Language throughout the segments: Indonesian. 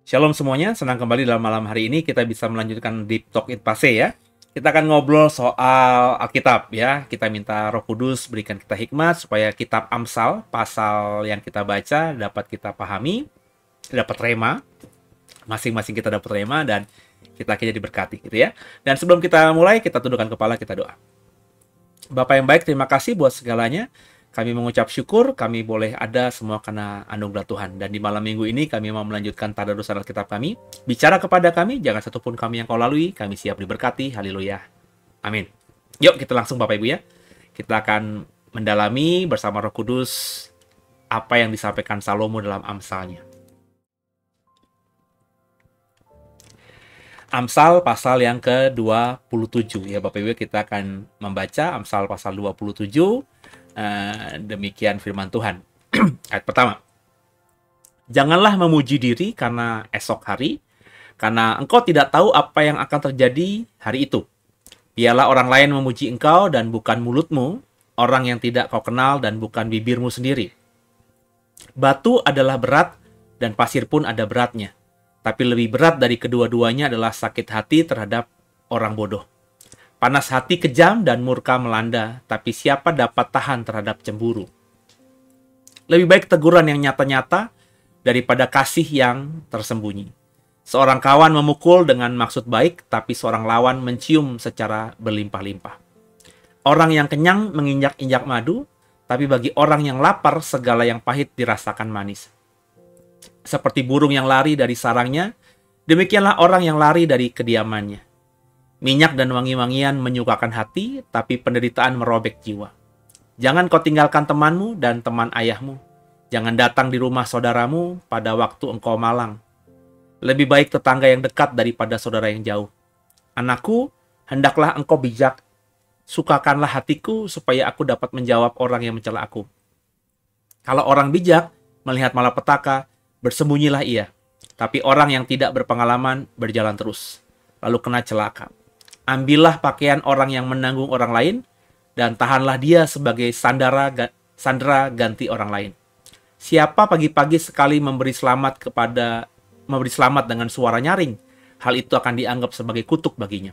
Shalom semuanya, senang kembali dalam malam hari ini kita bisa melanjutkan Deep Talk in Pase ya. Kita akan ngobrol soal Alkitab ya. Kita minta Roh Kudus berikan kita hikmat supaya kitab Amsal, pasal yang kita baca dapat kita pahami, dapat rema, masing-masing kita dapat rema dan kita akhirnya diberkati gitu ya. Dan sebelum kita mulai, kita tundukkan kepala, kita doa. Bapak yang baik, terima kasih buat segalanya. Kami mengucap syukur, kami boleh ada semua karena anugerah Tuhan. Dan di malam minggu ini kami mau melanjutkan tadarus Alkitab kami. Bicara kepada kami, jangan satupun kami yang kau lalui, kami siap diberkati. Haleluya. Amin. Yuk kita langsung Bapak Ibu ya. Kita akan mendalami bersama Roh Kudus apa yang disampaikan Salomo dalam Amsalnya. Amsal pasal yang ke-27 ya Bapak Ibu, kita akan membaca Amsal pasal 27. Demikian firman Tuhan. Ayat pertama. Janganlah memuji diri karena esok hari, karena engkau tidak tahu apa yang akan terjadi hari itu. Biarlah orang lain memuji engkau dan bukan mulutmu, orang yang tidak kau kenal dan bukan bibirmu sendiri. Batu adalah berat dan pasir pun ada beratnya. Tapi lebih berat dari kedua-duanya adalah sakit hati terhadap orang bodoh. Panas hati kejam dan murka melanda, tapi siapa dapat tahan terhadap cemburu? Lebih baik teguran yang nyata-nyata daripada kasih yang tersembunyi. Seorang kawan memukul dengan maksud baik, tapi seorang lawan mencium secara berlimpah-limpah. Orang yang kenyang menginjak-injak madu, tapi bagi orang yang lapar segala yang pahit dirasakan manis. Seperti burung yang lari dari sarangnya, demikianlah orang yang lari dari kediamannya. Minyak dan wangi-wangian menyukakan hati, tapi penderitaan merobek jiwa. Jangan kau tinggalkan temanmu dan teman ayahmu. Jangan datang di rumah saudaramu pada waktu engkau malang. Lebih baik tetangga yang dekat daripada saudara yang jauh. Anakku, hendaklah engkau bijak. Sukakanlah hatiku supaya aku dapat menjawab orang yang mencela aku. Kalau orang bijak melihat malapetaka, bersembunyilah ia. Tapi orang yang tidak berpengalaman berjalan terus, lalu kena celaka. Ambillah pakaian orang yang menanggung orang lain, dan tahanlah dia sebagai sandera ganti orang lain. Siapa pagi-pagi sekali memberi selamat dengan suara nyaring, hal itu akan dianggap sebagai kutuk baginya.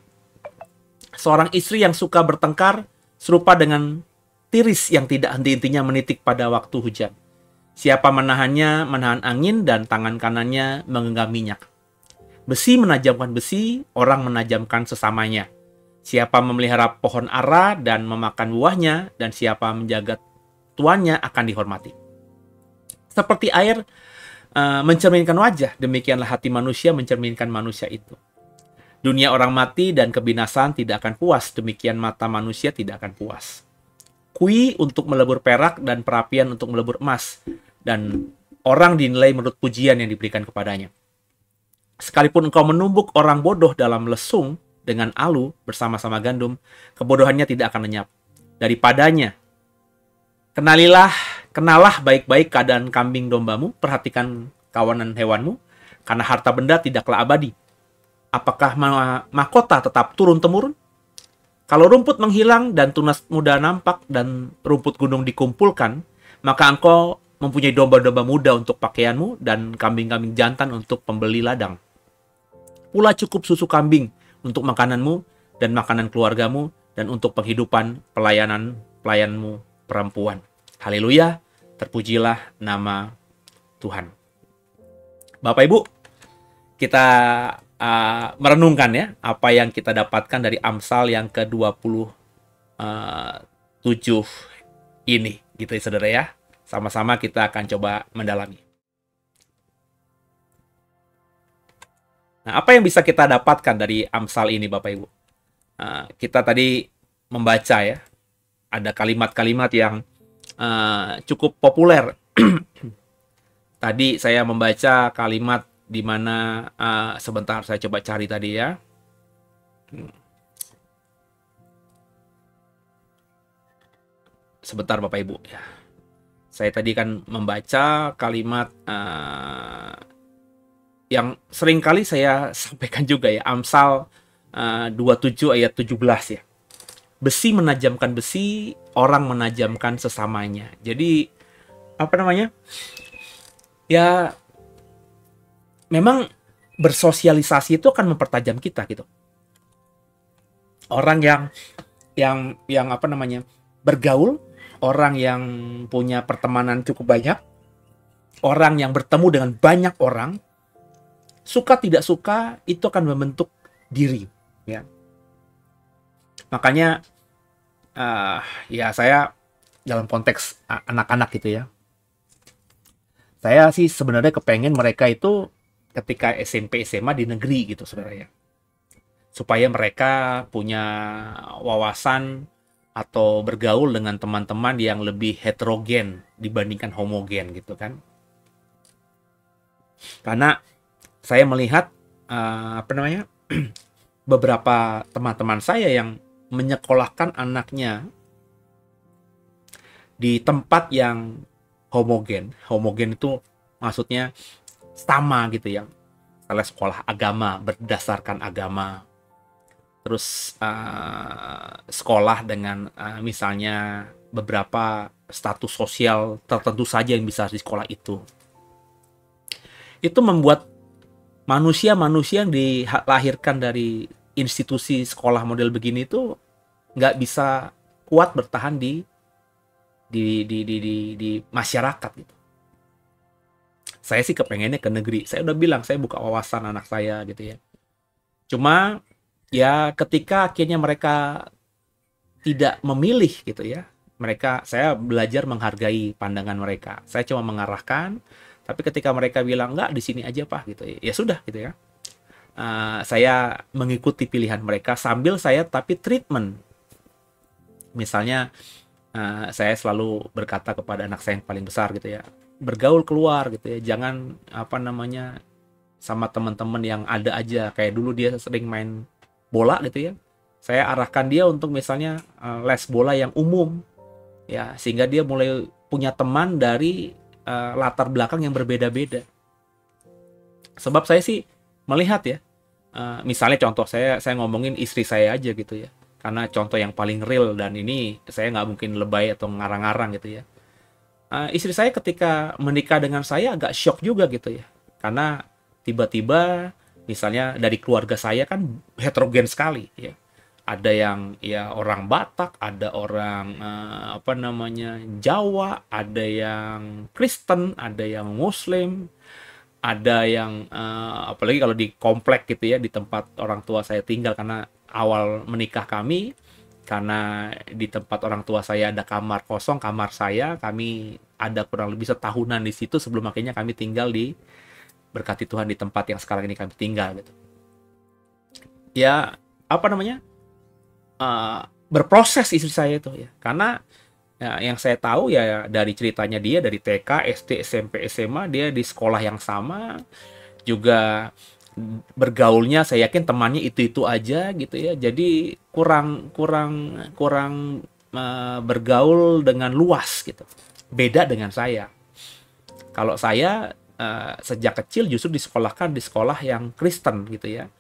Seorang istri yang suka bertengkar, serupa dengan tiris yang tidak henti-hentinya menitik pada waktu hujan. Siapa menahannya, menahan angin, dan tangan kanannya menggenggam minyak. Besi menajamkan besi, orang menajamkan sesamanya. Siapa memelihara pohon ara dan memakan buahnya, dan siapa menjaga tuannya akan dihormati. Seperti air mencerminkan wajah, demikianlah hati manusia mencerminkan manusia itu. Dunia orang mati dan kebinasan tidak akan puas, demikian mata manusia tidak akan puas. Kui untuk melebur perak dan perapian untuk melebur emas, dan orang dinilai menurut pujian yang diberikan kepadanya. Sekalipun engkau menumbuk orang bodoh dalam lesung dengan alu bersama-sama gandum, kebodohannya tidak akan lenyap daripadanya. Kenalah baik-baik keadaan kambing dombamu, perhatikan kawanan hewanmu, karena harta benda tidaklah abadi. Apakah mahkota tetap turun-temurun? Kalau rumput menghilang dan tunas muda nampak dan rumput gunung dikumpulkan, maka engkau mempunyai domba-domba muda untuk pakaianmu dan kambing-kambing jantan untuk pembeli ladang. Pula cukup susu kambing untuk makananmu dan makanan keluargamu dan untuk penghidupan pelayanmu perempuan. Haleluya, terpujilah nama Tuhan. Bapak Ibu, kita merenungkan ya apa yang kita dapatkan dari Amsal yang ke-27 ini, gitu ya saudara ya. Sama-sama kita akan coba mendalami. Nah, apa yang bisa kita dapatkan dari Amsal ini Bapak Ibu? Kita tadi membaca ya, ada kalimat-kalimat yang cukup populer. Tadi saya membaca kalimat di mana sebentar saya coba cari tadi ya. Sebentar Bapak Ibu ya. Saya tadi kan membaca kalimat yang sering kali saya sampaikan juga ya, Amsal 27 ayat 17 ya. Besi menajamkan besi, orang menajamkan sesamanya. Jadi apa namanya? Ya memang bersosialisasi itu akan mempertajam kita gitu. Orang yang apa namanya, bergaul, orang yang punya pertemanan cukup banyak, orang yang bertemu dengan banyak orang, suka tidak suka itu akan membentuk diri, ya. Makanya ya saya dalam konteks anak-anak gitu ya, saya sih sebenarnya kepengen mereka itu ketika SMP SMA di negeri gitu sebenarnya, supaya mereka punya wawasan atau bergaul dengan teman-teman yang lebih heterogen dibandingkan homogen gitu kan. Karena saya melihat apa namanya, beberapa teman-teman saya yang menyekolahkan anaknya di tempat yang homogen. Homogen itu maksudnya sama gitu ya. Misalnya sekolah agama berdasarkan agama. Terus sekolah dengan misalnya beberapa status sosial tertentu saja yang bisa di sekolah itu. Itu membuat manusia-manusia yang dilahirkan dari institusi sekolah model begini itu nggak bisa kuat bertahan di masyarakat gitu. Saya sih kepengennya ke negeri. Saya udah bilang saya buka wawasan anak saya gitu ya. Cuma ya ketika akhirnya mereka tidak memilih gitu ya, saya belajar menghargai pandangan mereka. Saya cuma mengarahkan, tapi ketika mereka bilang enggak di sini aja Pak gitu ya, ya sudah gitu ya. Saya mengikuti pilihan mereka sambil saya tapi treatment. Misalnya saya selalu berkata kepada anak saya yang paling besar gitu ya, bergaul keluar gitu ya, jangan apa namanya sama teman-teman yang ada aja. Kayak dulu dia sering main bola gitu ya, saya arahkan dia untuk misalnya les bola yang umum ya, sehingga dia mulai punya teman dari latar belakang yang berbeda-beda. Sebab saya sih melihat ya, misalnya contoh saya ngomongin istri saya aja gitu ya, karena contoh yang paling real dan ini saya nggak mungkin lebay atau ngarang-ngarang gitu ya. Istri saya ketika menikah dengan saya agak shock juga gitu ya, karena tiba-tiba misalnya dari keluarga saya kan heterogen sekali ya. Ada yang ya orang Batak, ada orang apa namanya Jawa, ada yang Kristen, ada yang Muslim, ada yang apalagi kalau di komplek gitu ya, di tempat orang tua saya tinggal, karena awal menikah kami, karena di tempat orang tua saya ada kamar kosong, kamar saya, kami ada kurang lebih setahunan di situ sebelum akhirnya kami tinggal di, berkati Tuhan, di tempat yang sekarang ini kami tinggal gitu. Ya apa namanya, berproses istri saya itu ya, karena ya, yang saya tahu ya dari ceritanya dia dari TK, SD, SMP, SMA dia di sekolah yang sama, juga bergaulnya saya yakin temannya itu aja gitu ya, jadi kurang bergaul dengan luas gitu. Beda dengan saya. Kalau saya sejak kecil justru disekolahkan di sekolah yang Kristen gitu ya,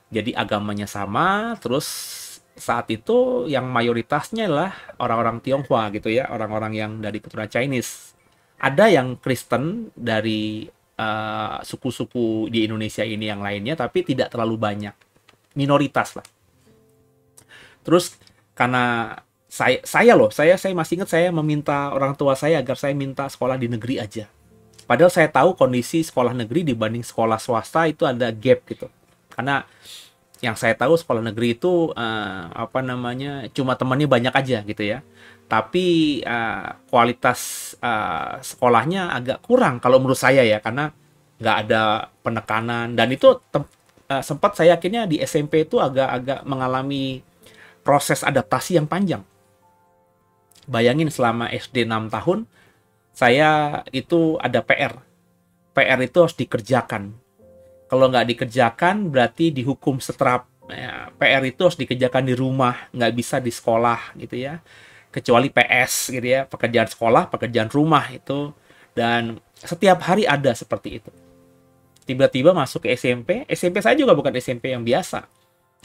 jadi agamanya sama. Terus saat itu yang mayoritasnya adalah orang-orang Tionghoa gitu ya, orang-orang yang dari keturunan Chinese. Ada yang Kristen dari suku-suku di Indonesia ini yang lainnya, tapi tidak terlalu banyak, minoritas lah. Terus karena saya masih ingat saya meminta orang tua saya agar saya minta sekolah di negeri aja. Padahal saya tahu kondisi sekolah negeri dibanding sekolah swasta itu ada gap gitu. Karena yang saya tahu sekolah negeri itu apa namanya cuma temannya banyak aja gitu ya, tapi kualitas sekolahnya agak kurang kalau menurut saya ya, karena nggak ada penekanan. Dan itu sempat saya akhirnya di SMP itu agak mengalami proses adaptasi yang panjang. Bayangin selama SD 6 tahun saya itu ada PR itu harus dikerjakan. Kalau nggak dikerjakan berarti dihukum seterap. Ya, PR itu harus dikerjakan di rumah, nggak bisa di sekolah gitu ya. Kecuali PS gitu ya, pekerjaan sekolah, pekerjaan rumah itu. Dan setiap hari ada seperti itu. Tiba-tiba masuk ke SMP saya juga bukan SMP yang biasa.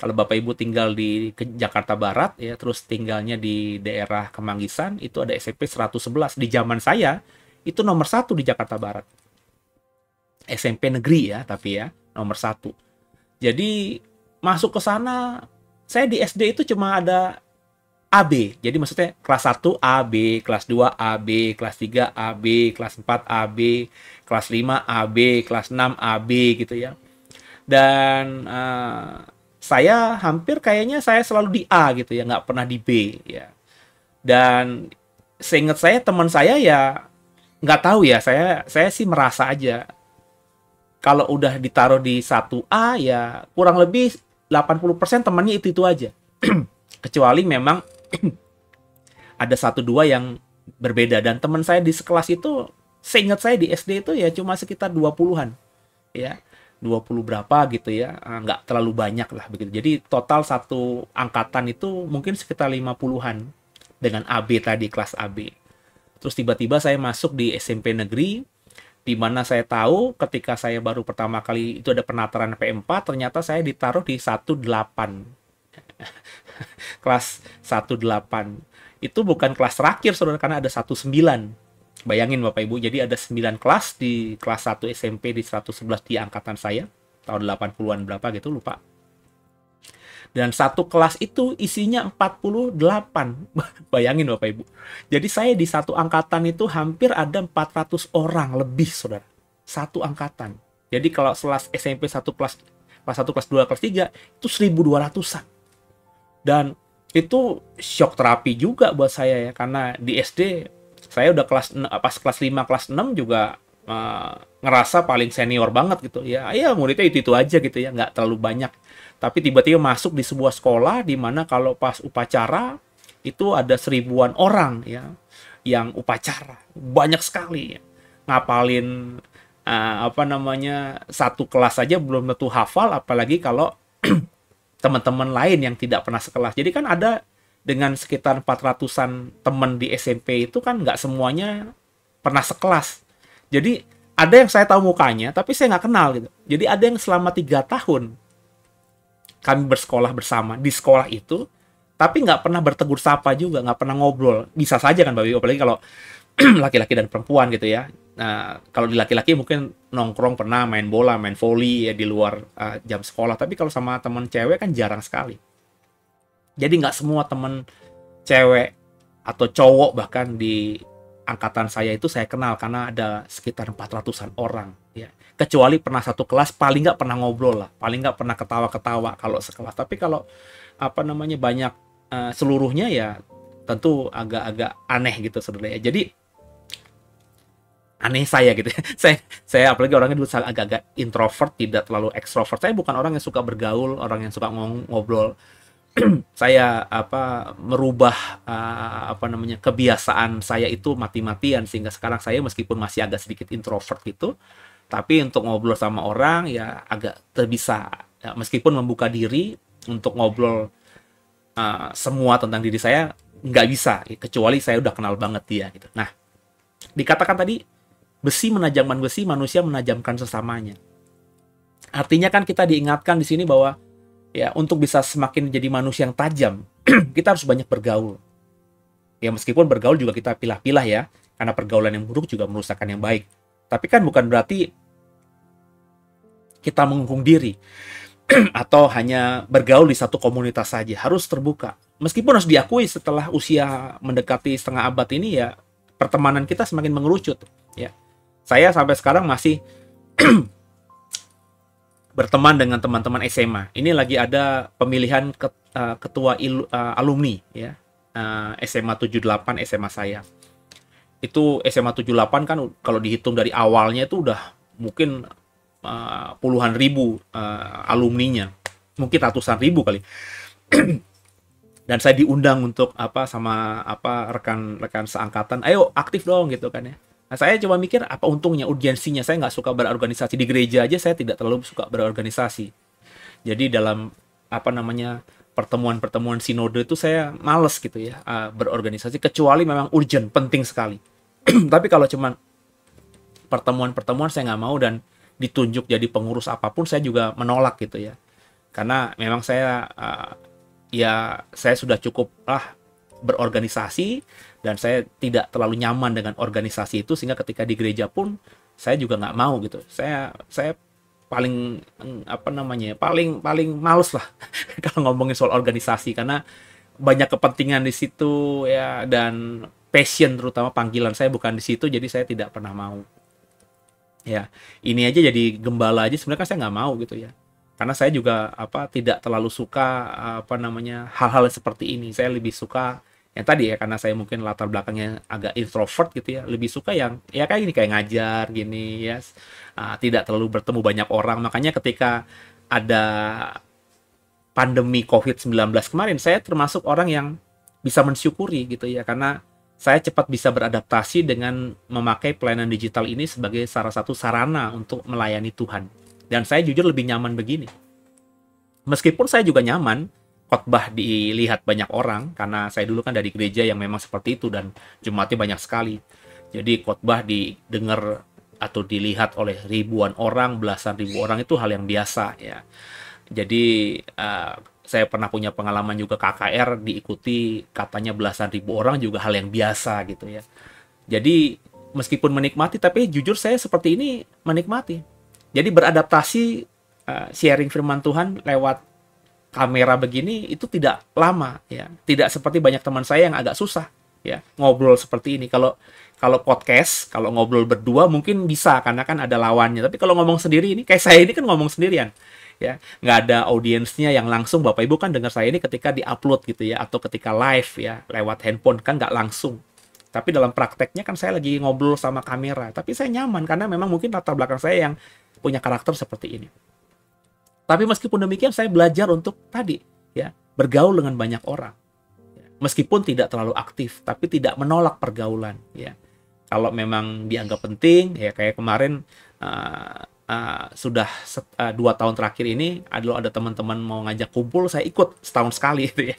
Kalau Bapak Ibu tinggal di Jakarta Barat ya, terus tinggalnya di daerah Kemanggisan, itu ada SMP 111. Di zaman saya itu nomor 1 di Jakarta Barat. SMP negeri ya, tapi ya nomor satu. Jadi masuk ke sana, saya di SD itu cuma ada AB. Jadi maksudnya kelas 1 AB, kelas 2 AB, kelas 3 AB, kelas 4 AB, kelas 5 AB, kelas 6 AB gitu ya. Dan saya hampir kayaknya saya selalu di A gitu ya, nggak pernah di B ya. Dan seingat saya teman saya ya nggak tahu ya, saya sih merasa aja kalau udah ditaruh di 1A ya kurang lebih 80% temannya itu aja. Kecuali memang ada 1-2 yang berbeda. Dan teman saya di sekelas itu, seingat saya di SD itu ya cuma sekitar 20-an. Ya, 20 berapa gitu ya. Nggak terlalu banyak lah begitu. Jadi total satu angkatan itu mungkin sekitar 50-an dengan AB tadi, kelas AB. Terus tiba-tiba saya masuk di SMP negeri, di mana saya tahu ketika saya baru pertama kali itu ada penataran P4, ternyata saya ditaruh di 18. Kelas 18. Itu bukan kelas terakhir, saudara, karena ada 19. Bayangin Bapak Ibu, jadi ada 9 kelas di kelas 1 SMP di 111 di angkatan saya, tahun 80-an berapa gitu, lupa. Dan satu kelas itu isinya 48. Bayangin Bapak Ibu. Jadi saya di satu angkatan itu hampir ada 400 orang lebih, saudara. Satu angkatan. Jadi kalau kelas SMP satu kelas 1, kelas 2, kelas 3, itu 1.200-an. Dan itu shock terapi juga buat saya ya. Karena di SD, saya udah pas kelas 5, kelas 6 juga ngerasa paling senior banget gitu ya. Ya muridnya itu aja gitu ya, nggak terlalu banyak. Tapi tiba-tiba masuk di sebuah sekolah di mana kalau pas upacara itu ada 1000-an orang ya yang upacara, banyak sekali ya. Ngapalin satu kelas aja belum tentu hafal, apalagi kalau teman-teman lain yang tidak pernah sekelas. Jadi kan ada dengan sekitar 400-an teman di SMP itu kan nggak semuanya pernah sekelas. Jadi ada yang saya tahu mukanya tapi saya nggak kenal gitu. Jadi ada yang selama 3 tahun kami bersekolah bersama di sekolah itu, tapi nggak pernah bertegur sapa juga, nggak pernah ngobrol. Bisa saja kan, Bapak Ibu, apalagi kalau laki-laki dan perempuan gitu ya. Nah, kalau di laki-laki mungkin nongkrong pernah, main bola, main volley ya di luar jam sekolah. Tapi kalau sama teman cewek kan jarang sekali. Jadi nggak semua teman cewek atau cowok bahkan di angkatan saya itu saya kenal, karena ada sekitar 400-an orang ya. Kecuali pernah satu kelas, paling nggak pernah ngobrol lah, paling nggak pernah ketawa-ketawa kalau sekelas. Tapi kalau banyak seluruhnya ya tentu agak-agak aneh gitu saudara ya. Jadi aneh saya gitu. saya apalagi orangnya dulu agak-agak introvert, tidak terlalu ekstrovert. Saya bukan orang yang suka bergaul, orang yang suka ngobrol. Saya merubah kebiasaan saya itu mati-matian, sehingga sekarang saya meskipun masih agak sedikit introvert gitu, tapi untuk ngobrol sama orang ya agak terbisa ya, meskipun membuka diri untuk ngobrol semua tentang diri saya nggak bisa, kecuali saya udah kenal banget dia gitu. Nah, dikatakan tadi besi menajamkan besi, manusia menajamkan sesamanya. Artinya kan kita diingatkan di sini bahwa ya untuk bisa semakin jadi manusia yang tajam, kita harus banyak bergaul. Ya meskipun bergaul juga kita pilah-pilah ya, karena pergaulan yang buruk juga merusakkan yang baik. Tapi kan bukan berarti kita mengungkung diri atau hanya bergaul di satu komunitas saja. Harus terbuka. Meskipun harus diakui setelah usia mendekati setengah abad ini ya, pertemanan kita semakin mengerucut. Ya, saya sampai sekarang masih berteman dengan teman-teman SMA. Ini lagi ada pemilihan ketua alumni ya. SMA 78 SMA saya. Itu SMA 78 kan kalau dihitung dari awalnya itu udah mungkin puluhan ribu alumninya. Mungkin ratusan ribu kali. Dan saya diundang untuk sama rekan-rekan seangkatan, ayo aktif dong gitu kan ya. Nah, saya coba mikir apa untungnya, urgensinya. Saya nggak suka berorganisasi. Di gereja aja saya tidak terlalu suka berorganisasi. Jadi dalam pertemuan-pertemuan sinode itu saya males gitu ya berorganisasi, kecuali memang urgent, penting sekali. Tapi kalau cuman pertemuan-pertemuan saya nggak mau, dan ditunjuk jadi pengurus apapun saya juga menolak gitu ya. Karena memang saya saya sudah cukup berorganisasi, dan saya tidak terlalu nyaman dengan organisasi itu, sehingga ketika di gereja pun saya juga nggak mau gitu. Saya paling apa namanya, paling paling males lah kalau ngomongin soal organisasi, karena banyak kepentingan di situ ya, dan passion terutama panggilan saya bukan di situ, jadi saya tidak pernah mau. Ya, ini aja jadi gembala aja sebenarnya kan saya nggak mau gitu ya. Karena saya juga apa tidak terlalu suka apa namanya hal-hal seperti ini. Saya lebih suka yang tadi ya, karena saya mungkin latar belakangnya agak introvert gitu ya, lebih suka yang ya kayak gini, kayak ngajar gini ya. Tidak terlalu bertemu banyak orang. Makanya ketika ada pandemi COVID-19 kemarin, saya termasuk orang yang bisa mensyukuri gitu ya, karena saya cepat bisa beradaptasi dengan memakai pelayanan digital ini sebagai salah satu sarana untuk melayani Tuhan. Dan saya jujur lebih nyaman begini. Meskipun saya juga nyaman khotbah dilihat banyak orang, karena saya dulu kan dari gereja yang memang seperti itu dan jemaatnya banyak sekali. Jadi khotbah didengar atau dilihat oleh ribuan orang, belasan ribu orang itu hal yang biasa ya. Jadi saya pernah punya pengalaman juga KKR diikuti katanya belasan ribu orang, juga hal yang biasa gitu ya. Jadi meskipun menikmati, tapi jujur saya seperti ini menikmati. Jadi beradaptasi sharing firman Tuhan lewat kamera begini itu tidak lama ya. Tidak seperti banyak teman saya yang agak susah ya ngobrol seperti ini. Kalau podcast, kalau ngobrol berdua mungkin bisa karena kan ada lawannya. Tapi kalau ngomong sendiri ini, kayak saya ini kan ngomong sendirian. Ya, nggak ada audiensnya yang langsung. Bapak Ibu kan dengar saya ini ketika diupload gitu ya, atau ketika live ya lewat handphone, kan nggak langsung. Tapi dalam prakteknya kan saya lagi ngobrol sama kamera, tapi saya nyaman karena memang mungkin latar belakang saya yang punya karakter seperti ini. Tapi meskipun demikian saya belajar untuk tadi ya bergaul dengan banyak orang, meskipun tidak terlalu aktif, tapi tidak menolak pergaulan ya. Kalau memang dianggap penting ya, kayak kemarin sudah 2 tahun terakhir ini ada teman-teman mau ngajak kumpul, saya ikut setahun sekali itu ya.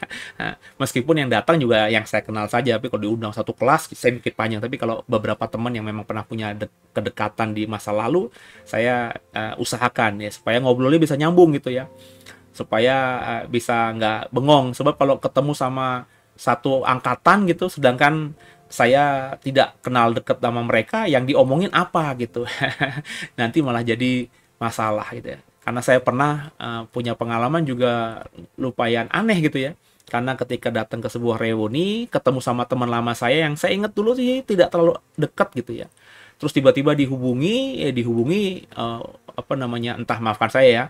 Meskipun yang datang juga yang saya kenal saja, tapi kalau diundang satu kelas saya mikir panjang. Tapi kalau beberapa teman yang memang pernah punya kedekatan di masa lalu, saya usahakan ya supaya ngobrolnya bisa nyambung gitu ya, supaya bisa nggak bengong. Sebab kalau ketemu sama satu angkatan gitu, sedangkan saya tidak kenal dekat sama mereka, yang diomongin apa gitu. Nanti malah jadi masalah gitu ya. Karena saya pernah punya pengalaman juga lumayan aneh gitu ya. Karena ketika datang ke sebuah reuni, ketemu sama teman lama saya yang saya ingat dulu sih tidak terlalu dekat gitu ya. Terus tiba-tiba dihubungi apa namanya, entah maafkan saya ya,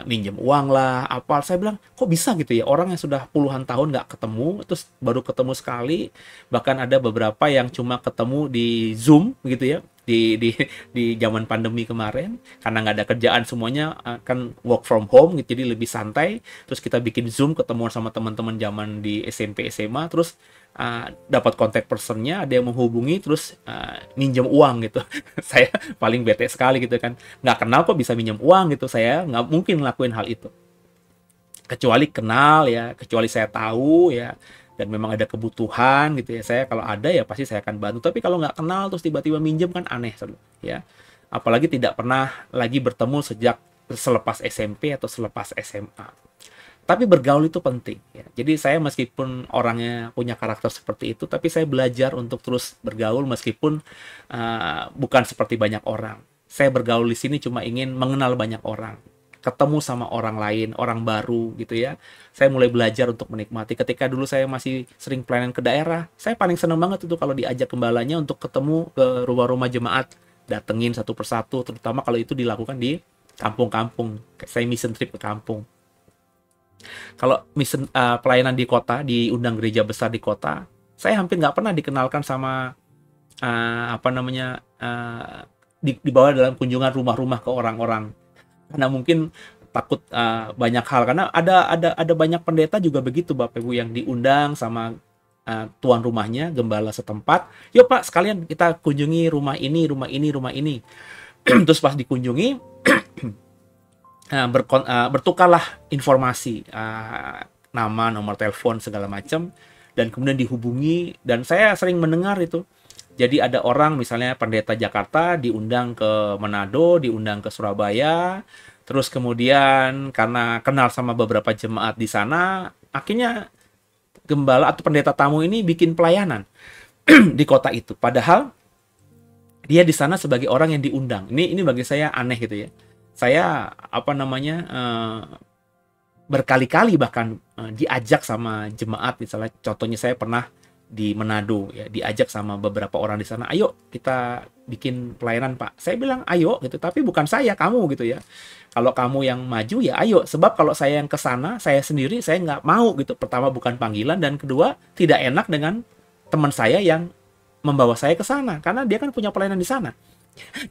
minjem uang lah, apa. Saya bilang, kok bisa gitu ya, orang yang sudah puluhan tahun nggak ketemu, terus baru ketemu sekali, bahkan ada beberapa yang cuma ketemu di Zoom gitu ya, di zaman pandemi kemarin, karena nggak ada kerjaan semuanya, kan work from home gitu, jadi lebih santai. Terus kita bikin Zoom, ketemu sama teman-teman zaman di SMP SMA, terus dapat kontak personnya, ada yang menghubungi, terus minjem uang gitu. Saya paling bete sekali gitu kan, nggak kenal kok bisa minjem uang gitu. Saya nggak mungkin ngelakuin hal itu kecuali kenal ya, kecuali saya tahu ya, dan memang ada kebutuhan gitu ya. Saya kalau ada ya pasti saya akan bantu. Tapi kalau nggak kenal terus tiba-tiba minjem kan aneh ya. Apalagi tidak pernah lagi bertemu sejak selepas SMP atau selepas SMA. Tapi bergaul itu penting ya. Jadi saya meskipun orangnya punya karakter seperti itu, tapi saya belajar untuk terus bergaul meskipun bukan seperti banyak orang. Saya bergaul di sini cuma ingin mengenal banyak orang, ketemu sama orang lain, orang baru gitu ya. Saya mulai belajar untuk menikmati. Ketika dulu saya masih sering pelayanan ke daerah, saya paling senang banget itu kalau diajak gembalanya untuk ketemu ke rumah-rumah jemaat, datengin satu persatu, terutama kalau itu dilakukan di kampung-kampung. Saya mission trip ke kampung. Kalau pelayanan di kota, diundang gereja besar di kota, saya hampir nggak pernah dikenalkan sama apa namanya, dibawa dalam kunjungan rumah-rumah ke orang-orang, karena mungkin takut banyak hal. Karena ada banyak pendeta juga begitu Bapak Ibu, yang diundang sama tuan rumahnya, gembala setempat. Yuk Pak, sekalian kita kunjungi rumah ini, rumah ini, rumah ini. Terus pas dikunjungi, bertukarlah informasi, nama, nomor telepon, segala macam, dan kemudian dihubungi. Dan saya sering mendengar itu. Jadi ada orang misalnya pendeta Jakarta diundang ke Manado, diundang ke Surabaya, terus kemudian karena kenal sama beberapa jemaat di sana, akhirnya gembala atau pendeta tamu ini bikin pelayanan di kota itu. Padahal dia di sana sebagai orang yang diundang. Ini bagi saya aneh gitu ya. Saya berkali-kali bahkan diajak sama jemaat, misalnya contohnya saya pernah di Manado ya, diajak sama beberapa orang di sana, ayo kita bikin pelayanan Pak. Saya bilang ayo gitu, tapi bukan saya, kamu gitu ya. Kalau kamu yang maju ya ayo, sebab kalau saya yang ke sana, saya sendiri saya nggak mau gitu. Pertama bukan panggilan, dan kedua tidak enak dengan teman saya yang membawa saya ke sana, karena dia kan punya pelayanan di sana.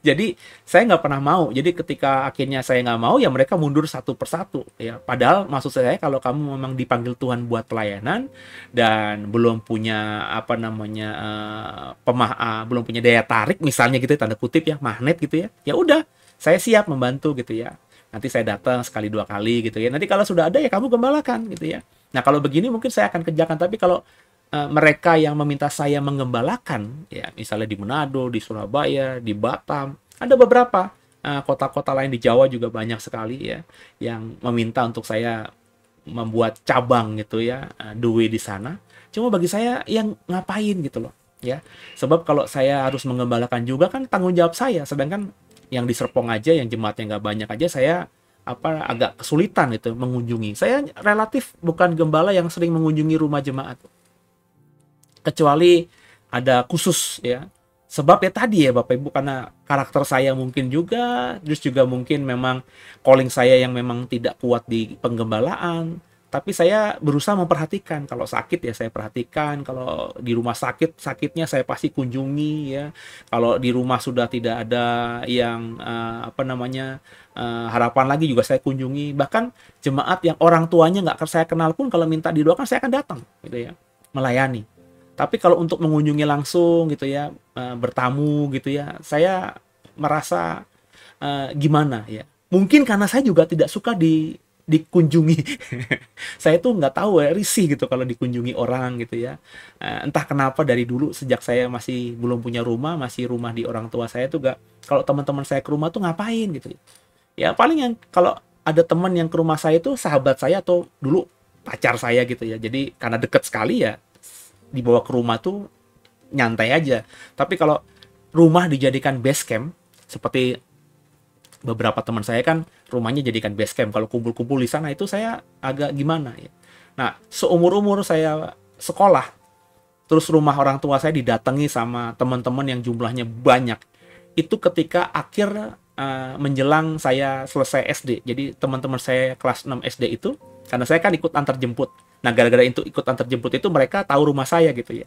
Jadi saya nggak pernah mau. Jadi ketika akhirnya saya nggak mau, ya mereka mundur satu persatu. Ya, padahal maksud saya kalau kamu memang dipanggil Tuhan buat pelayanan dan belum punya belum punya daya tarik misalnya gitu, tanda kutip ya, magnet gitu ya. Ya udah, saya siap membantu gitu ya. Nanti saya datang sekali dua kali gitu ya. Nanti kalau sudah ada ya kamu gembalakan gitu ya. Nah kalau begini mungkin saya akan kerjakan. Tapi kalau mereka yang meminta saya menggembalakan, ya misalnya di Manado, di Surabaya, di Batam, ada beberapa kota-kota lain di Jawa juga banyak sekali ya yang meminta untuk saya membuat cabang gitu ya, Due di sana. Cuma bagi saya yang ngapain gitu loh ya. Sebab kalau saya harus menggembalakan juga kan tanggung jawab saya, sedangkan yang di Serpong aja, yang jemaatnya nggak banyak aja, saya agak kesulitan itu mengunjungi. Saya relatif bukan gembala yang sering mengunjungi rumah jemaat, kecuali ada khusus ya. Sebab ya tadi ya Bapak Ibu, karena karakter saya mungkin juga, terus juga mungkin memang calling saya yang memang tidak kuat di penggembalaan. Tapi saya berusaha memperhatikan, kalau sakit ya saya perhatikan, kalau di rumah sakitnya saya pasti kunjungi ya. Kalau di rumah sudah tidak ada yang harapan lagi juga saya kunjungi. Bahkan jemaat yang orang tuanya nggak saya kenal pun kalau minta didoakan saya akan datang gitu ya, melayani. Tapi kalau untuk mengunjungi langsung gitu ya, bertamu gitu ya, saya merasa gimana ya. Mungkin karena saya juga tidak suka dikunjungi. Saya tuh nggak tahu ya, risih gitu kalau dikunjungi orang gitu ya. Entah kenapa dari dulu sejak saya masih belum punya rumah, masih rumah di orang tua saya tuh gak, kalau teman-teman saya ke rumah tuh ngapain gitu. Ya paling yang kalau ada teman yang ke rumah saya itu sahabat saya atau dulu pacar saya gitu ya. Jadi karena deket sekali ya, dibawa ke rumah tuh nyantai aja. Tapi kalau rumah dijadikan base camp, seperti beberapa teman saya kan rumahnya jadikan base camp, kalau kumpul-kumpul di sana itu saya agak gimana ya. Nah, seumur-umur saya sekolah, terus rumah orang tua saya didatangi sama teman-teman yang jumlahnya banyak. Itu ketika akhir menjelang saya selesai SD. Jadi teman-teman saya kelas 6 SD itu, karena saya kan ikut antar jemput. Nah, gara-gara itu ikut antar jemput itu mereka tahu rumah saya gitu ya.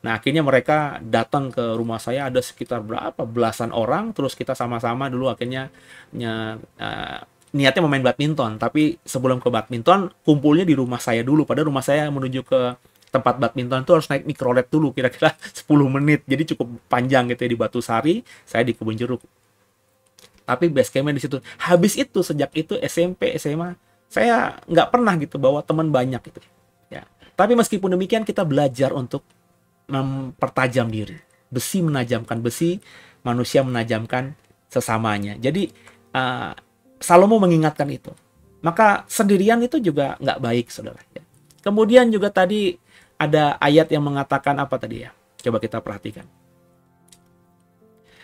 Nah, akhirnya mereka datang ke rumah saya, ada sekitar berapa belasan orang, terus kita sama-sama dulu akhirnya niatnya mau main badminton, tapi sebelum ke badminton kumpulnya di rumah saya dulu. Padahal rumah saya menuju ke tempat badminton itu harus naik mikrolet dulu kira-kira 10 menit. Jadi cukup panjang gitu ya, di Batu Sari, saya di Kebun Jeruk. Tapi base campnya di situ. Habis itu sejak itu SMP, SMA, saya nggak pernah gitu bawa teman banyak gitu. Ya. Tapi meskipun demikian kita belajar untuk mempertajam diri. Besi menajamkan besi, manusia menajamkan sesamanya. Jadi Salomo mengingatkan itu. Maka sendirian itu juga nggak baik, saudara. Kemudian juga tadi ada ayat yang mengatakan apa tadi ya? Coba kita perhatikan.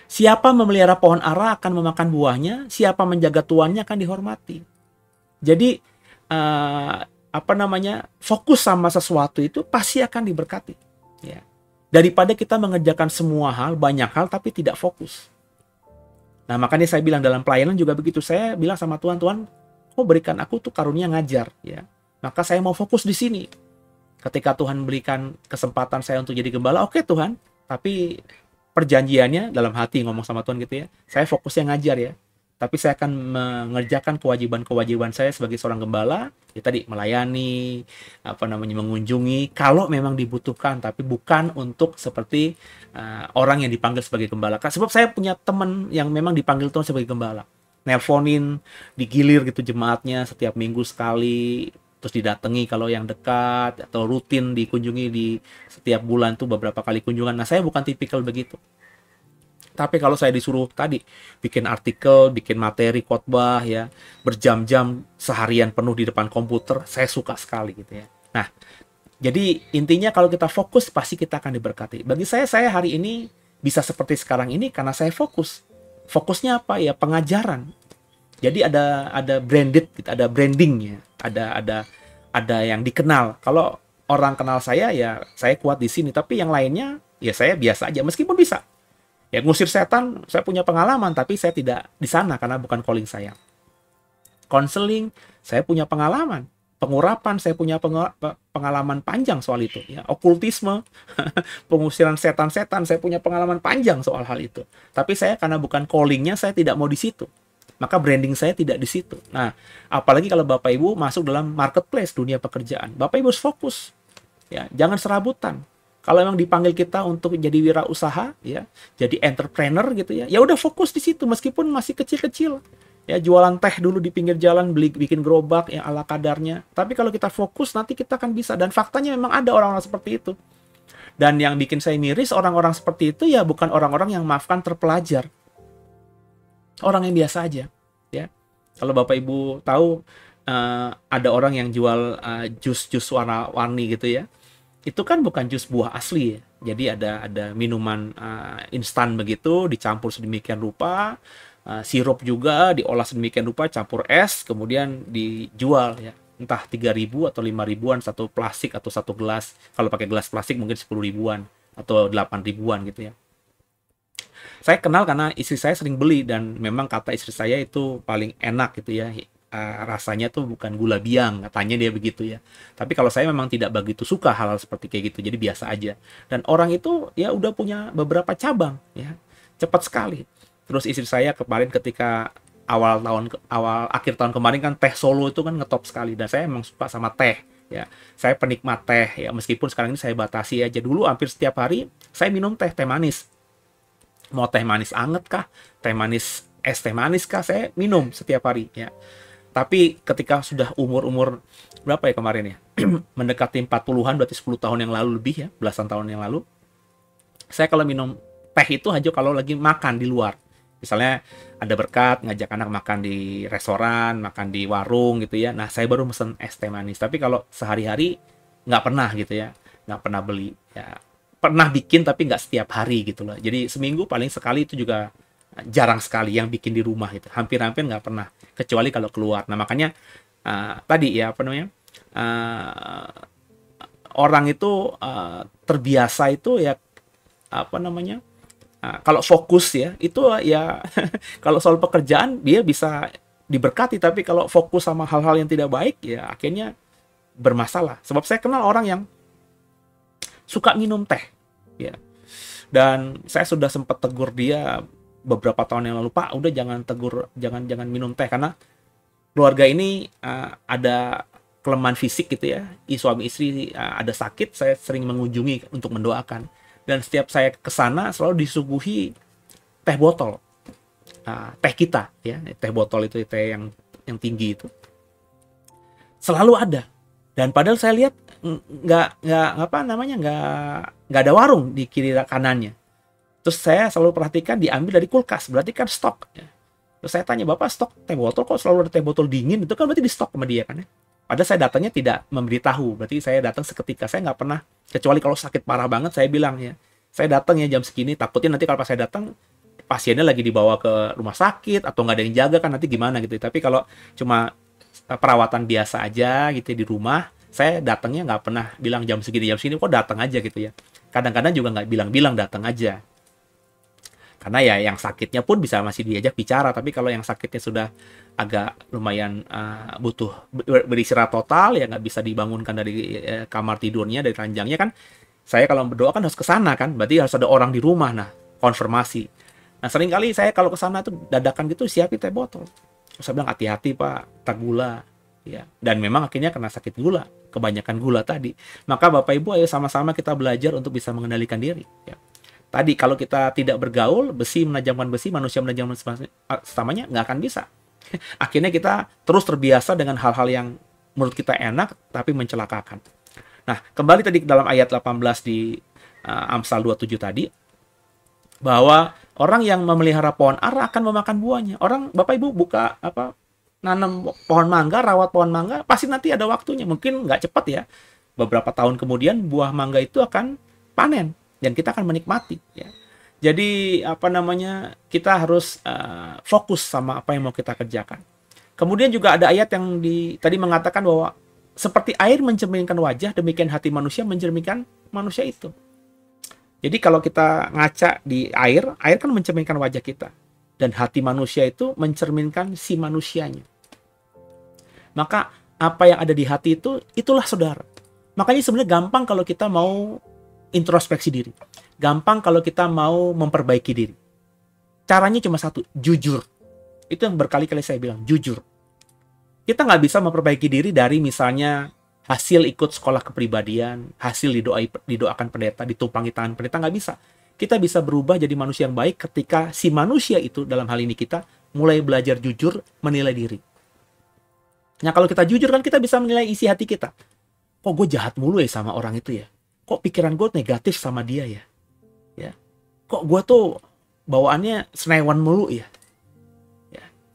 Siapa memelihara pohon ara akan memakan buahnya, siapa menjaga tuannya akan dihormati. Jadi fokus sama sesuatu itu pasti akan diberkati. Ya. Daripada kita mengerjakan semua hal, banyak hal tapi tidak fokus. Nah, makanya saya bilang dalam pelayanan juga begitu. Saya bilang sama Tuhan, Tuhan, kau berikan aku tuh karunia ngajar, ya. Maka saya mau fokus di sini. Ketika Tuhan berikan kesempatan saya untuk jadi gembala, oke Tuhan, tapi perjanjiannya dalam hati ngomong sama Tuhan gitu ya, saya fokusnya ngajar ya, tapi saya akan mengerjakan kewajiban-kewajiban saya sebagai seorang gembala, ya tadi melayani, mengunjungi kalau memang dibutuhkan, tapi bukan untuk seperti orang yang dipanggil sebagai gembala. Sebab saya punya teman yang memang dipanggil Tuhan sebagai gembala, nelponin, digilir gitu jemaatnya setiap minggu sekali, terus didatangi kalau yang dekat, atau rutin dikunjungi di setiap bulan tuh beberapa kali kunjungan. Nah, saya bukan tipikal begitu. Tapi kalau saya disuruh tadi bikin artikel, bikin materi khotbah ya, berjam-jam seharian penuh di depan komputer, saya suka sekali gitu ya. Nah, jadi intinya kalau kita fokus pasti kita akan diberkati. Bagi saya hari ini bisa seperti sekarang ini karena saya fokus. Fokusnya apa ya? Pengajaran. Jadi ada branded gitu, ada brandingnya, ada yang dikenal. Kalau orang kenal saya ya saya kuat di sini, tapi yang lainnya ya saya biasa aja meskipun bisa. Ya ngusir setan saya punya pengalaman, tapi saya tidak di sana karena bukan calling saya. Konseling saya punya pengalaman, pengurapan saya punya pengalaman panjang soal itu ya. Okultisme, pengusiran setan-setan saya punya pengalaman panjang soal hal itu. Tapi saya karena bukan callingnya saya tidak mau di situ. Maka branding saya tidak di situ. Nah, apalagi kalau Bapak Ibu masuk dalam marketplace dunia pekerjaan. Bapak Ibu harus fokus. Ya, jangan serabutan. Kalau memang dipanggil kita untuk jadi wirausaha, ya, jadi entrepreneur gitu ya, ya udah fokus di situ meskipun masih kecil-kecil. Ya, jualan teh dulu di pinggir jalan, bikin gerobak yang ala kadarnya. Tapi kalau kita fokus nanti kita akan bisa. Dan faktanya memang ada orang-orang seperti itu. Dan yang bikin saya miris orang-orang seperti itu ya bukan orang-orang yang maafkan terpelajar. Orang yang biasa aja, ya. Kalau Bapak Ibu tahu ada orang yang jual jus-jus warna-warni gitu ya, itu kan bukan jus buah asli ya. Jadi ada minuman instan begitu dicampur sedemikian rupa, sirup juga diolah sedemikian rupa, campur es, kemudian dijual ya. Entah 3.000 atau 5.000-an satu plastik atau satu gelas. Kalau pakai gelas plastik mungkin 10.000-an atau 8.000-an gitu ya. Saya kenal karena istri saya sering beli dan memang kata istri saya itu paling enak gitu ya. Rasanya tuh bukan gula biang, katanya dia begitu ya. Tapi kalau saya memang tidak begitu suka hal-hal seperti kayak gitu, jadi biasa aja. Dan orang itu ya udah punya beberapa cabang ya, cepat sekali. Terus istri saya kemarin ketika akhir tahun kemarin kan teh Solo itu kan ngetop sekali dan saya emang suka sama teh ya. Saya penikmat teh ya, meskipun sekarang ini saya batasi aja. Dulu hampir setiap hari saya minum teh manis. Mau teh manis anget kah, teh manis es teh manis kah, saya minum setiap hari ya. Tapi ketika sudah umur berapa ya kemarin ya, mendekati 40-an, berarti 10 tahun yang lalu lebih ya, belasan tahun yang lalu, saya kalau minum teh itu hanya kalau lagi makan di luar. Misalnya ada berkat ngajak anak makan di restoran, makan di warung gitu ya. Nah saya baru mesen es teh manis. Tapi kalau sehari-hari nggak pernah gitu ya, nggak pernah beli ya. Pernah bikin tapi nggak setiap hari gitu loh. Jadi seminggu paling sekali, itu juga jarang sekali yang bikin di rumah gitu. Hampir-hampir nggak pernah, kecuali kalau keluar. Nah makanya tadi ya apa namanya, orang itu terbiasa itu ya apa namanya, kalau fokus ya itu ya kalau soal pekerjaan dia bisa diberkati, tapi kalau fokus sama hal-hal yang tidak baik ya akhirnya bermasalah. Sebab saya kenal orang yang suka minum teh ya, dan saya sudah sempat tegur dia beberapa tahun yang lalu, Pak udah jangan minum teh, karena keluarga ini ada kelemahan fisik gitu ya, suami istri ada sakit, saya sering mengunjungi untuk mendoakan, dan setiap saya ke sana selalu disuguhi teh botol, teh kita ya, teh botol itu teh yang tinggi itu selalu ada. Dan padahal saya lihat nggak apa namanya, nggak ada warung di kiri kanannya. Terus saya selalu perhatikan diambil dari kulkas, berarti kan stok ya. Terus saya tanya, Bapak stok teh botol kok selalu ada teh botol dingin, itu kan berarti di stok sama dia kan ya. Padahal saya datangnya tidak memberitahu, berarti saya datang seketika, saya nggak pernah, kecuali kalau sakit parah banget saya bilang ya, saya datang ya jam segini, takutnya nanti kalau pas saya datang pasiennya lagi dibawa ke rumah sakit atau nggak ada yang jaga kan nanti gimana gitu. Tapi kalau cuma perawatan biasa aja gitu di rumah, saya datangnya nggak pernah bilang jam segini kok datang aja gitu ya. Kadang-kadang juga nggak bilang datang aja. Karena ya yang sakitnya pun bisa masih diajak bicara, tapi kalau yang sakitnya sudah agak lumayan butuh beristirahat total ya, nggak bisa dibangunkan dari kamar tidurnya, dari ranjangnya kan, saya kalau berdoa kan harus ke sana kan, berarti harus ada orang di rumah, nah konfirmasi. Nah seringkali saya kalau ke sana tuh dadakan gitu siapin teh botol. Saya bilang hati-hati Pak, tak gula ya. Dan memang akhirnya kena sakit gula, kebanyakan gula tadi. Maka Bapak Ibu ayo sama-sama kita belajar untuk bisa mengendalikan diri ya. Tadi kalau kita tidak bergaul, besi menajamkan besi, manusia menajamkan sesamanya, nggak akan bisa. Akhirnya kita terus terbiasa dengan hal-hal yang menurut kita enak tapi mencelakakan. Nah, kembali tadi dalam ayat 18 di Amsal 27 tadi, bahwa orang yang memelihara pohon ara akan memakan buahnya. Orang Bapak Ibu buka nanam pohon mangga, rawat pohon mangga, pasti nanti ada waktunya. Mungkin nggak cepat ya. Beberapa tahun kemudian buah mangga itu akan panen dan kita akan menikmati ya. Jadi apa namanya, kita harus fokus sama apa yang mau kita kerjakan. Kemudian juga ada ayat yang tadi mengatakan bahwa seperti air mencerminkan wajah, demikian hati manusia mencerminkan manusia itu. Jadi kalau kita ngaca di air, air kan mencerminkan wajah kita. Dan hati manusia itu mencerminkan si manusianya. Maka apa yang ada di hati itu, itulah saudara. Makanya sebenarnya gampang kalau kita mau introspeksi diri. Gampang kalau kita mau memperbaiki diri. Caranya cuma satu, jujur. Itu yang berkali-kali saya bilang, jujur. Kita nggak bisa memperbaiki diri dari misalnya hasil ikut sekolah kepribadian, hasil didoakan pendeta, ditumpangi tangan pendeta, nggak bisa. Kita bisa berubah jadi manusia yang baik ketika si manusia itu, dalam hal ini kita, mulai belajar jujur menilai diri. Nah kalau kita jujur kan kita bisa menilai isi hati kita. Kok gue jahat mulu ya sama orang itu ya? Kok pikiran gue negatif sama dia ya? Kok gue tuh bawaannya senewan mulu ya?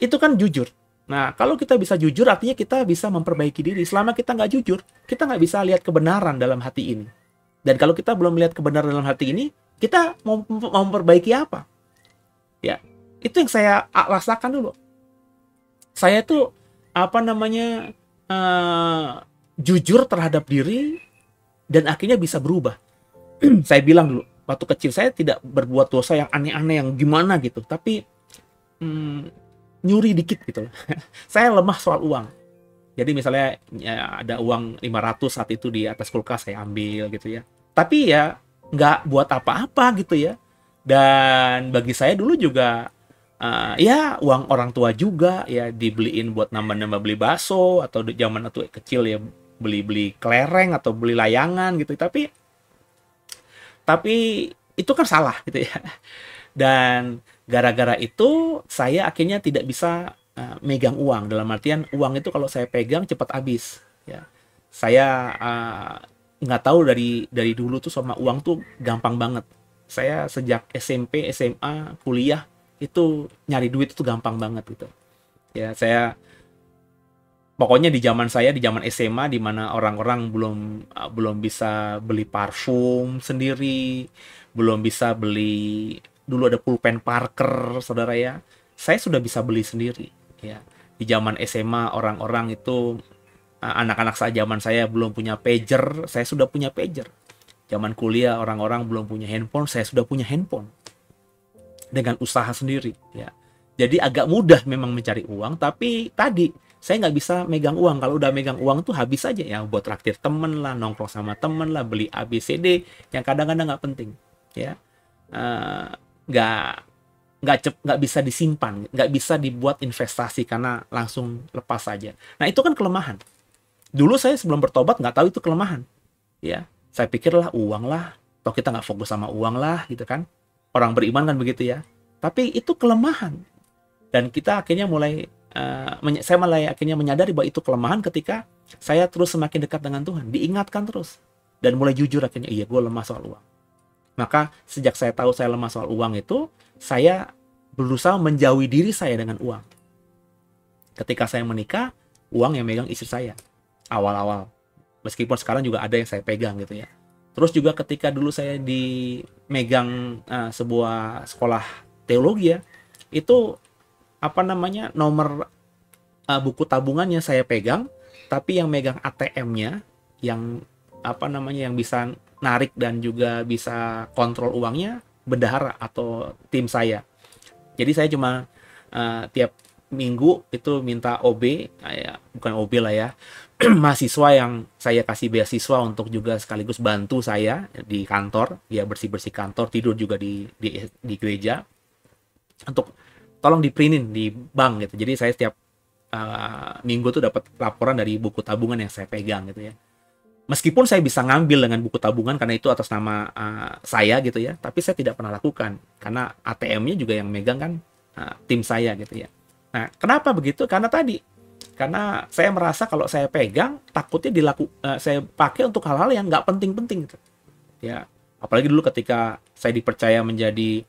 Itu kan jujur. Nah, kalau kita bisa jujur, artinya kita bisa memperbaiki diri. Selama kita nggak jujur, kita nggak bisa lihat kebenaran dalam hati ini. Dan kalau kita belum melihat kebenaran dalam hati ini, kita mau memperbaiki apa? Ya, itu yang saya rasakan dulu. Saya tuh, jujur terhadap diri, dan akhirnya bisa berubah. Saya bilang dulu, waktu kecil saya tidak berbuat dosa yang aneh-aneh, yang gimana gitu. Tapi, nyuri dikit gitu loh. Saya lemah soal uang. Jadi misalnya ya, ada uang 500 saat itu di atas kulkas, saya ambil gitu ya. Tapi ya nggak buat apa-apa gitu ya. Dan bagi saya dulu juga ya uang orang tua juga ya, dibeliin buat nambah-nambah beli bakso, atau di zaman waktu kecil ya beli-beli kelereng atau beli layangan gitu. Tapi itu kan salah gitu ya. Dan gara-gara itu saya akhirnya tidak bisa megang uang. Dalam artian uang itu kalau saya pegang cepat habis. Ya, saya nggak tahu dari dulu tuh sama uang tuh gampang banget. Saya sejak SMP, SMA, kuliah itu nyari duit itu gampang banget gitu. Ya saya pokoknya di zaman SMA, di mana orang-orang belum bisa beli parfum sendiri, belum bisa beli, dulu ada pulpen Parker, saudara ya. Saya sudah bisa beli sendiri ya. Di zaman SMA orang-orang itu, anak-anak zaman saya belum punya pager, saya sudah punya pager. Zaman kuliah orang-orang belum punya handphone, saya sudah punya handphone. Dengan usaha sendiri ya. Jadi agak mudah memang mencari uang, tapi tadi saya nggak bisa megang uang. Kalau udah megang uang tuh habis aja ya, buat traktir temen lah, nongkrong sama temen lah, beli ABCD yang kadang-kadang nggak penting ya. Nggak bisa disimpan, nggak bisa dibuat investasi karena langsung lepas saja. Nah itu kan kelemahan. Dulu saya sebelum bertobat nggak tahu itu kelemahan ya. Saya pikirlah uang lah, toh kita nggak fokus sama uang lah gitu kan. Orang beriman kan begitu ya. Tapi itu kelemahan. Dan kita akhirnya saya mulai akhirnya menyadari bahwa itu kelemahan ketika saya terus semakin dekat dengan Tuhan. Diingatkan terus. Dan mulai jujur akhirnya, iya gue lemah soal uang. Maka sejak saya tahu saya lemah soal uang itu, saya berusaha menjauhi diri saya dengan uang. Ketika saya menikah, uang yang megang istri saya. Awal-awal. Meskipun sekarang juga ada yang saya pegang gitu ya. Terus juga ketika dulu saya megang sebuah sekolah teologi ya, itu nomor buku tabungannya saya pegang, tapi yang megang ATM-nya, yang yang bisa narik dan juga bisa kontrol uangnya, bendahara atau tim saya. Jadi saya cuma tiap minggu itu minta OB, bukan OB lah ya, mahasiswa yang saya kasih beasiswa untuk juga sekaligus bantu saya di kantor, ya bersih-bersih kantor, tidur juga di gereja, untuk tolong diprintin di bank gitu. Jadi saya setiap minggu tuh dapat laporan dari buku tabungan yang saya pegang gitu ya. Meskipun saya bisa ngambil dengan buku tabungan karena itu atas nama saya gitu ya, tapi saya tidak pernah lakukan karena ATM-nya juga yang megang kan tim saya gitu ya. Nah, kenapa begitu? Karena saya merasa kalau saya pegang takutnya saya pakai untuk hal-hal yang nggak penting-penting gitu. Ya, apalagi dulu ketika saya dipercaya menjadi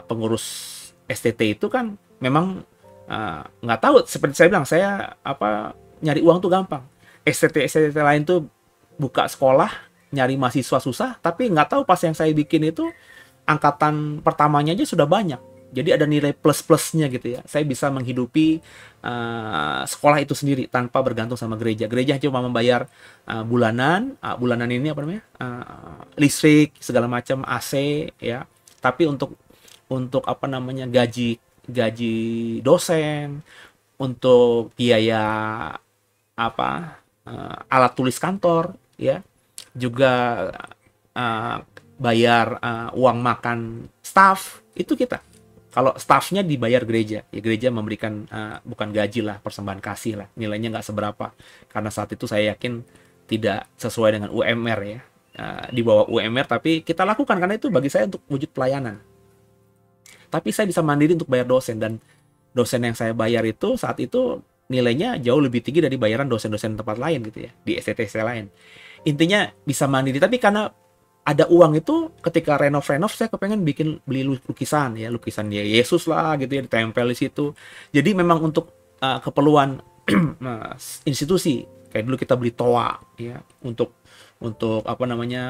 pengurus STT itu kan memang nggak tahu, seperti saya bilang, saya nyari uang tuh gampang. STT lain tuh buka sekolah nyari mahasiswa susah, tapi nggak tahu pas yang saya bikin itu angkatan pertamanya aja sudah banyak Jadi ada nilai plus-plusnya gitu ya. Saya bisa menghidupi sekolah itu sendiri tanpa bergantung sama gereja. Gereja cuma membayar bulanan, bulanan ini apa namanya? Listrik, segala macam, AC ya. Tapi untuk apa namanya? gaji dosen, untuk biaya apa? Alat tulis kantor ya. Juga uh, bayar uang makan staff itu kita. Kalau staffnya dibayar gereja, ya gereja memberikan bukan gaji lah, persembahan kasih lah, nilainya nggak seberapa. Karena saat itu saya yakin tidak sesuai dengan UMR ya, di bawah UMR, tapi kita lakukan karena itu bagi saya untuk wujud pelayanan. Tapi saya bisa mandiri untuk bayar dosen, dan dosen yang saya bayar itu saat itu nilainya jauh lebih tinggi dari bayaran dosen-dosen tempat lain gitu ya, di STT lain. Intinya bisa mandiri, tapi karena ada uang itu ketika renov saya kepengen beli lukisan ya, lukisan ya Yesus lah gitu ya, ditempel di situ. Jadi memang untuk keperluan institusi, kayak dulu kita beli toa ya, untuk apa namanya,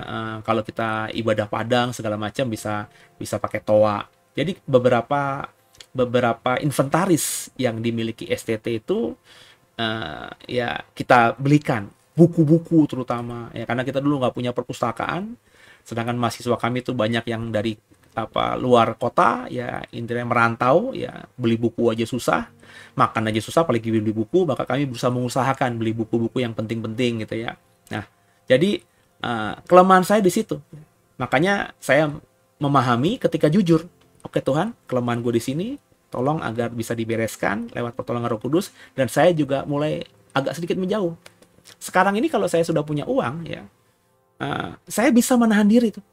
kalau kita ibadah Padang segala macam bisa pakai toa. Jadi beberapa inventaris yang dimiliki STT itu ya kita belikan, buku-buku terutama ya, karena kita dulu nggak punya perpustakaan. Sedangkan mahasiswa kami itu banyak yang dari luar kota ya, intinya merantau ya, beli buku aja susah, makan aja susah, apalagi beli buku. Maka kami berusaha mengusahakan beli buku-buku yang penting-penting gitu ya. Nah, jadi kelemahan saya di situ. Makanya saya memahami ketika jujur, oke Tuhan, kelemahan gue di sini, tolong agar bisa dibereskan lewat pertolongan Roh Kudus, dan saya juga mulai agak sedikit menjauh. Sekarang ini kalau saya sudah punya uang ya, saya bisa menahan diri tuh.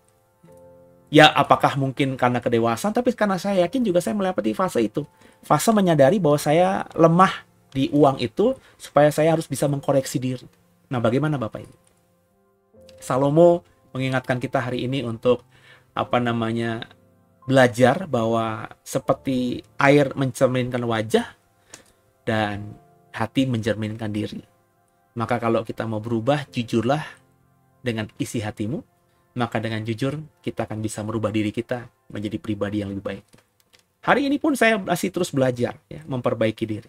Ya apakah mungkin karena kedewasaan, tapi karena saya yakin juga saya melewati fase itu. Fase menyadari bahwa saya lemah di uang itu, supaya saya harus bisa mengkoreksi diri. Nah, bagaimana Bapak Ibu? Salomo mengingatkan kita hari ini untuk apa namanya, belajar bahwa seperti air mencerminkan wajah dan hati mencerminkan diri. Maka kalau kita mau berubah, jujurlah dengan isi hatimu, maka dengan jujur kita akan bisa merubah diri kita menjadi pribadi yang lebih baik. Hari ini pun saya masih terus belajar ya, memperbaiki diri.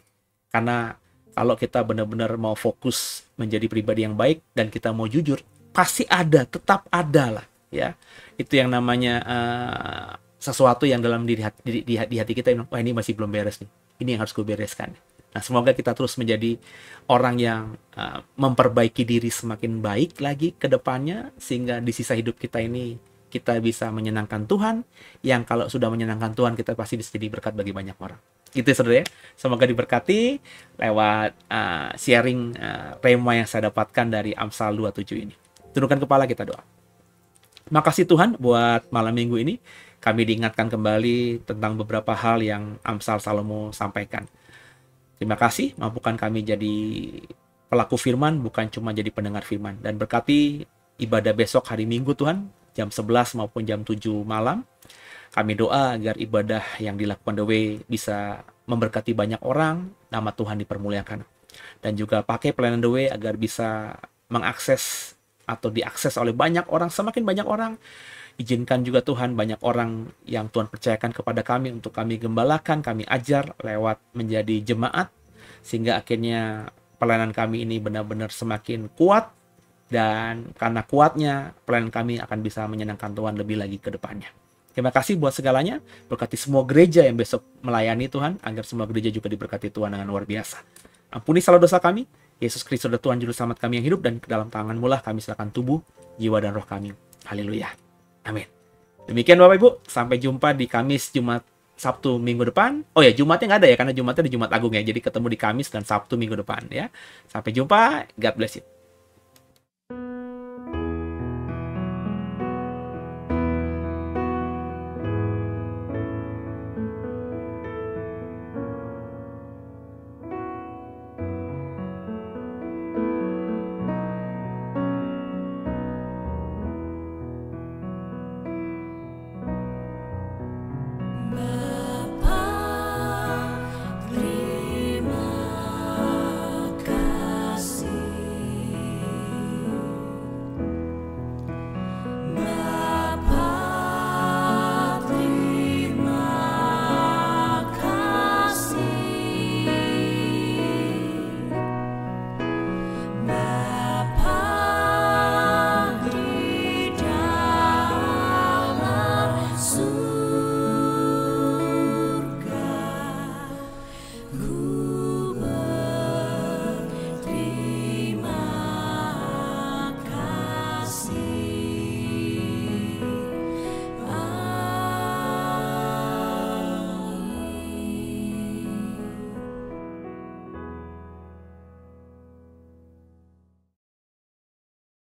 Karena kalau kita benar-benar mau fokus menjadi pribadi yang baik dan kita mau jujur, pasti ada, tetap ada lah ya. Itu yang namanya sesuatu yang dalam di hati kita, wah ini masih belum beres nih. Ini yang harus gue bereskan. Nah, semoga kita terus menjadi orang yang memperbaiki diri semakin baik lagi ke depannya, sehingga di sisa hidup kita ini kita bisa menyenangkan Tuhan, yang kalau sudah menyenangkan Tuhan kita pasti bisa jadi berkat bagi banyak orang. Gitu ya saudara ya. Semoga diberkati lewat sharing rema yang saya dapatkan dari Amsal 27 ini. Tundukkan kepala, kita doa. Makasih Tuhan buat malam minggu ini. Kami diingatkan kembali tentang beberapa hal yang Amsal Salomo sampaikan. Terima kasih, mampukan kami jadi pelaku firman, bukan cuma jadi pendengar firman. Dan berkati ibadah besok hari Minggu Tuhan, jam 11 maupun jam 7 malam. Kami doa agar ibadah yang dilakukan The Way bisa memberkati banyak orang, nama Tuhan dipermuliakan. Dan juga pakai pelayanan The Way agar bisa mengakses atau diakses oleh banyak orang, semakin banyak orang. Izinkan juga Tuhan banyak orang yang Tuhan percayakan kepada kami untuk kami gembalakan, kami ajar lewat menjadi jemaat, sehingga akhirnya pelayanan kami ini benar-benar semakin kuat, dan karena kuatnya pelayanan kami akan bisa menyenangkan Tuhan lebih lagi ke depannya. Terima kasih buat segalanya, berkati semua gereja yang besok melayani Tuhan, agar semua gereja juga diberkati Tuhan dengan luar biasa. Ampuni salah dosa kami, Yesus Kristus adalah Tuhan Juru Selamat kami yang hidup, dan ke dalam tangan-Mu lah kami serahkan tubuh, jiwa, dan roh kami. Haleluya. Amin. Demikian Bapak Ibu, sampai jumpa di Kamis, Jumat, Sabtu minggu depan. Oh ya, Jumatnya nggak ada ya, karena Jumatnya di Jumat Agung ya. Jadi ketemu di Kamis dan Sabtu minggu depan ya. Sampai jumpa, God bless you.